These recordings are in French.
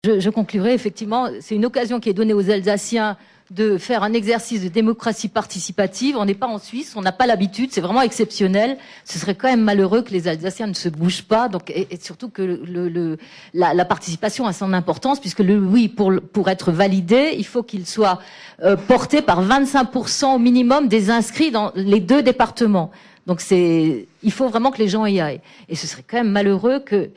Je conclurai, effectivement, c'est une occasion qui est donnée aux Alsaciens de faire un exercice de démocratie participative. On n'est pas en Suisse, on n'a pas l'habitude, c'est vraiment exceptionnel. Ce serait quand même malheureux que les Alsaciens ne se bougent pas, donc, et surtout que la participation a son importance, puisque le oui, pour être validé, il faut qu'il soit porté par 25% au minimum des inscrits dans les 2 départements. Donc il faut vraiment que les gens y aillent. Et ce serait quand même malheureux que,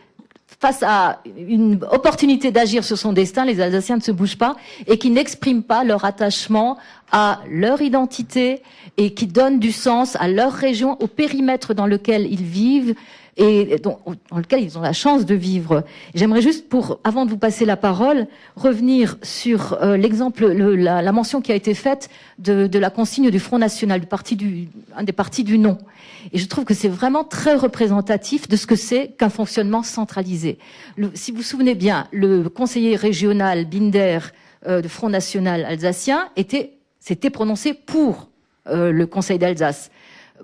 face à une opportunité d'agir sur son destin, les Alsaciens ne se bougent pas et qui n'expriment pas leur attachement à leur identité et qui donnent du sens à leur région, au périmètre dans lequel ils vivent et dans lequel ils ont la chance de vivre. J'aimerais juste, avant de vous passer la parole, revenir sur l'exemple, la mention qui a été faite de la consigne du Front National, un des partis du non. Et je trouve que c'est vraiment très représentatif de ce que c'est qu'un fonctionnement centralisé. Si vous vous souvenez bien, le conseiller régional Binder de Front National alsacien s'était prononcé pour le Conseil d'Alsace.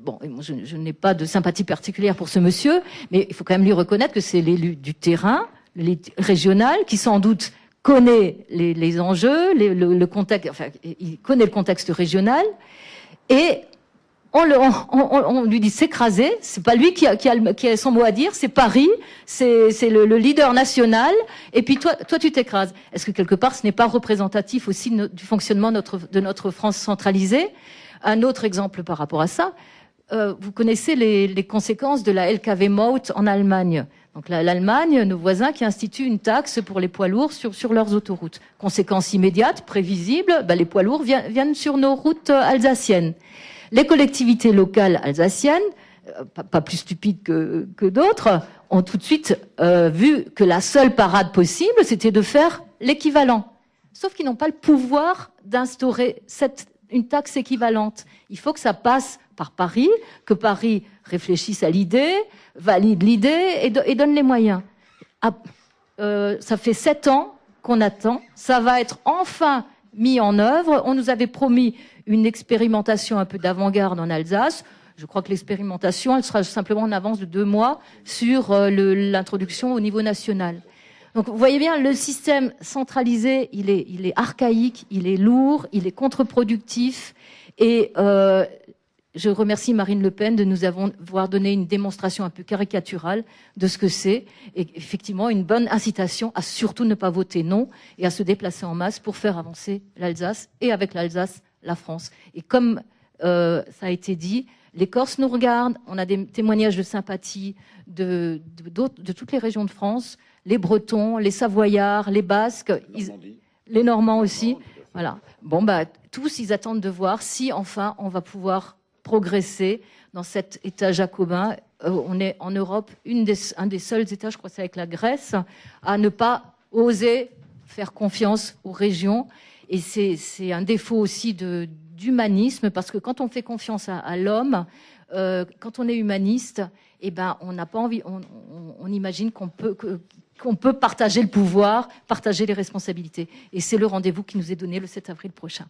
Bon, je n'ai pas de sympathie particulière pour ce monsieur, mais il faut quand même lui reconnaître que c'est l'élu du terrain, régional, qui sans doute connaît les enjeux, le contexte, enfin, il connaît le contexte régional, et on lui dit s'écraser. C'est pas lui qui a son mot à dire, c'est Paris, c'est le leader national, et puis toi tu t'écrases. Est-ce que quelque part ce n'est pas représentatif aussi du fonctionnement de notre France centralisée? Un autre exemple par rapport à ça, vous connaissez les conséquences de la LKW-Maut en Allemagne. Donc l'Allemagne, nos voisins, qui instituent une taxe pour les poids lourds sur leurs autoroutes. Conséquence immédiate, prévisible, les poids lourds viennent sur nos routes alsaciennes. Les collectivités locales alsaciennes, pas plus stupides que d'autres, ont tout de suite vu que la seule parade possible, c'était de faire l'équivalent. Sauf qu'ils n'ont pas le pouvoir d'instaurer une taxe équivalente. Il faut que ça passe par Paris, que Paris réfléchisse à l'idée, valide l'idée et donne les moyens. Ça fait 7 ans qu'on attend, ça va être enfin mis en œuvre. On nous avait promis une expérimentation un peu d'avant-garde en Alsace. Je crois que l'expérimentation, elle sera simplement en avance de 2 mois sur l'introduction au niveau national. Donc vous voyez bien, le système centralisé, il est archaïque, il est lourd, il est contre-productif. Et je remercie Marine Le Pen de nous avoir donné une démonstration un peu caricaturale de ce que c'est. Et effectivement, une bonne incitation à surtout ne pas voter non et à se déplacer en masse pour faire avancer l'Alsace et avec l'Alsace, la France. Et comme ça a été dit, les Corses nous regardent, on a des témoignages de sympathie de toutes les régions de France, les Bretons, les Savoyards, les Basques, les Normands aussi. Voilà. Bon, tous, ils attendent de voir si enfin on va pouvoir progresser dans cet État jacobin. On est en Europe un des seuls États, je crois que c'est avec la Grèce, à ne pas oser faire confiance aux régions. Et c'est un défaut aussi d'humanisme, parce que quand on fait confiance à l'homme, quand on est humaniste, on n'a pas envie, on imagine qu'on peut partager le pouvoir, partager les responsabilités. Et c'est le rendez-vous qui nous est donné le 7 avril prochain.